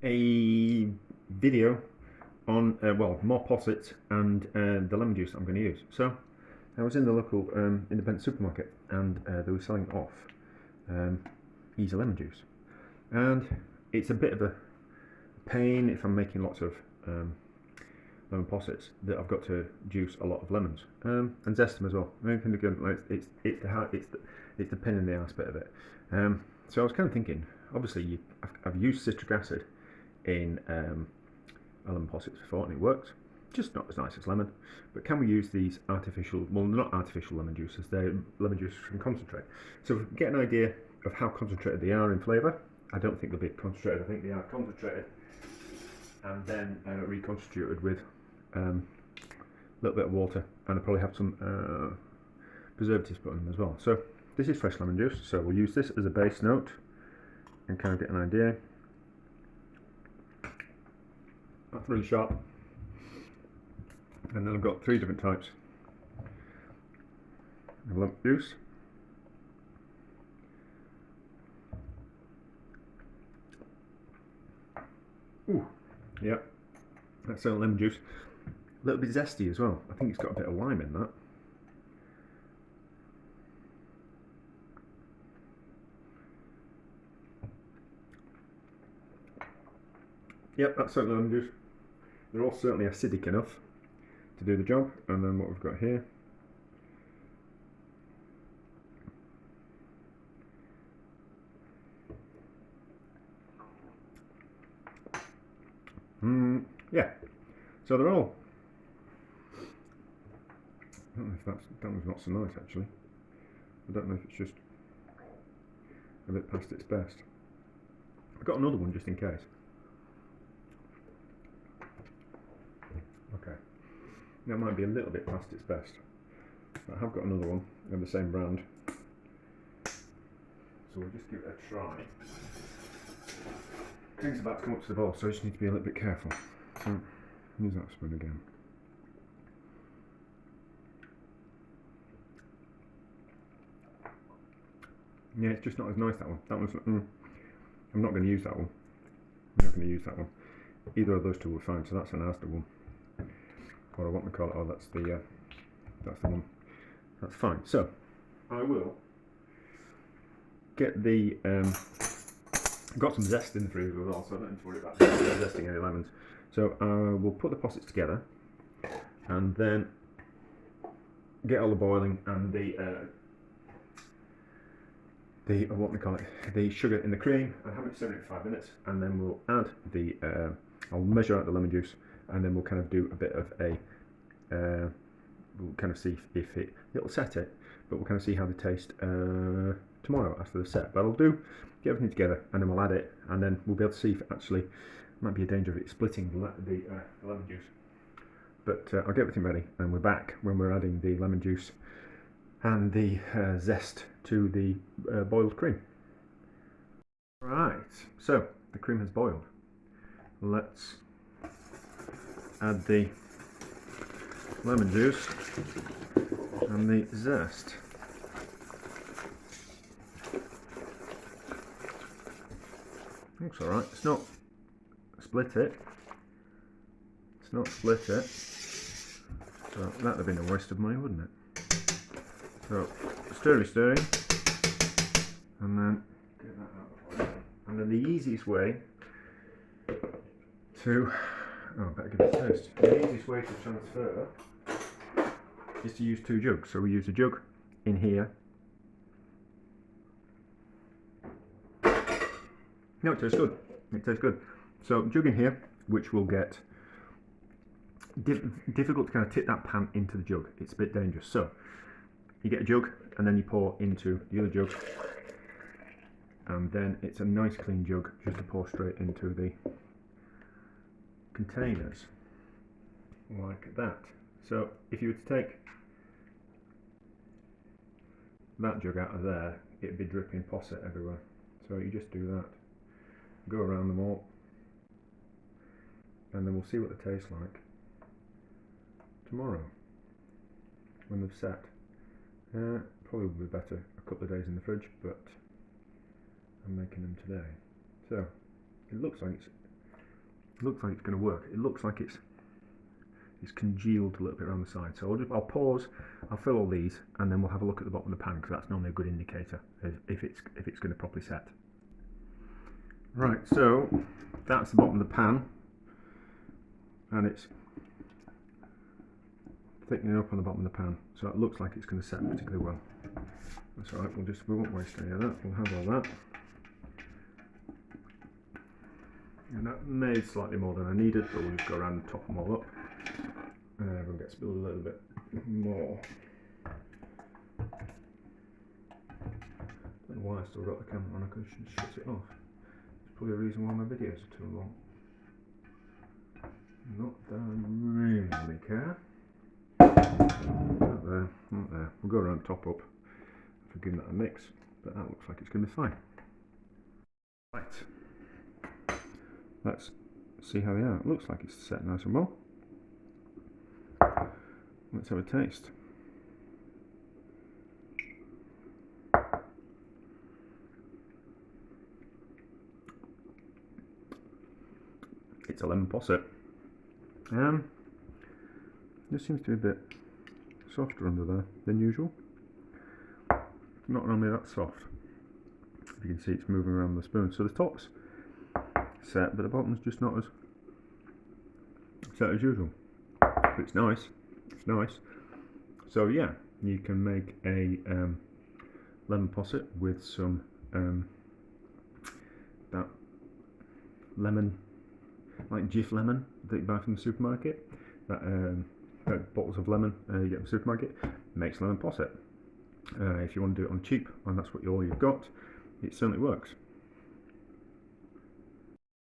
a video on well, more possets and the lemon juice I'm going to use. So I was in the local independent supermarket and they were selling off easy lemon juice, and it's a bit of a pain if I'm making lots of lemon possets that I've got to juice a lot of lemons and zest them as well. It's the pain in the ass bit of it. So I was kind of thinking, obviously I've used citric acid in lemon possets before and it works, just not as nice as lemon. But can we use these artificial, well, not artificial lemon juices, they're lemon juices from concentrate. So if we get an idea of how concentrated they are in flavour, I don't think they'll be concentrated, I think they are concentrated and then reconstituted with a little bit of water, and I'll probably have some preservatives put in them as well. So this is fresh lemon juice, so we'll use this as a base note and kind of get an idea. That's really sharp. And then I've got three different types of lemon juice. Ooh, yeah, that's lemon juice. A little bit zesty as well. I think it's got a bit of lime in that. Yep, that's certainly lemon juice. They're all certainly acidic enough to do the job. And then what we've got here, yeah, so they're all, I don't know if that one's not so nice actually. I don't know if it's just a bit past its best. I've got another one just in case. Okay, that might be a little bit past its best. I have got another one of the same brand, so we'll just give it a try. Cream's about to come up to the bowl, so I just need to be a little bit careful. So, use that spoon again. Yeah, it's just not as nice, that one. That one's, I'm not going to use that one. I'm not going to use that one. Either of those two were fine, so that's an Asda one. Or what we call it, oh, that's the one. That's fine. So, I will get the, got some zest in the freezer as well, so I don't need to worry about zesting any lemons. So we'll put the possets together and then get all the boiling and the what we call it, the sugar in the cream, and have it simmer for 5 minutes, and then we'll add the I'll measure out the lemon juice, and then we'll kind of do a bit of a we'll kind of see if it'll set it, but we'll kind of see how they taste tomorrow after the set. But I'll get everything together and then we'll add it, and then we'll be able to see if it actually might be a danger of it splitting the lemon juice. But I'll get everything ready and we're back when we're adding the lemon juice and the zest to the boiled cream. Right, so the cream has boiled. Let's add the lemon juice and the zest. Looks alright. It's not split it. It's not split it. So that'd have been a waste of money, wouldn't it? So stirring, and then get that out of the way. And then the easiest way to, oh, I better give it a taste. The easiest way to transfer is to use two jugs. So we use a jug in here. No, it tastes good. It tastes good. So jug in here, which will get difficult to kind of tip that pan into the jug. It's a bit dangerous. So you get a jug and then you pour into the other jug, and then it's a nice clean jug just to pour straight into the containers like that. So if you were to take that jug out of there, it'd be dripping posset everywhere. So you just do that, go around them all, and then we'll see what they taste like tomorrow when they've set. Probably will be better a couple of days in the fridge, but I'm making them today. So it looks like it's looks like it's going to work. It looks like it's congealed a little bit around the side. So I'll pause, I'll fill all these, and then we'll have a look at the bottom of the pan, because that's normally a good indicator of if it's going to properly set. Right, so that's the bottom of the pan, and it's thickening up on the bottom of the pan, so it looks like it's going to set particularly well. That's alright, we won't waste any of that, we'll have all that. And that made slightly more than I needed, but we'll just go around and top them all up. Everyone gets a little bit more. Don't know why I still got the camera on, I could just shut it off. It's probably a reason why my videos are too long. Not that I really care. Not there, not there. We'll go around top up for giving that a mix, but that looks like it's going to be fine. Right. Let's see how they are. It looks like it's set nice and well. Let's have a taste. It's a lemon posset. This seems to be a bit softer under there than usual. Not normally that soft. If you can see, it's moving around the spoon. So the top's set, but the bottom's just not as set as usual. But it's nice. It's nice. So yeah, you can make a lemon posset with some that lemon, like Jif Lemon that you buy from the supermarket. That bottles of lemon you get from the supermarket makes lemon posset. If you want to do it on cheap, and that's what all you've got, it certainly works.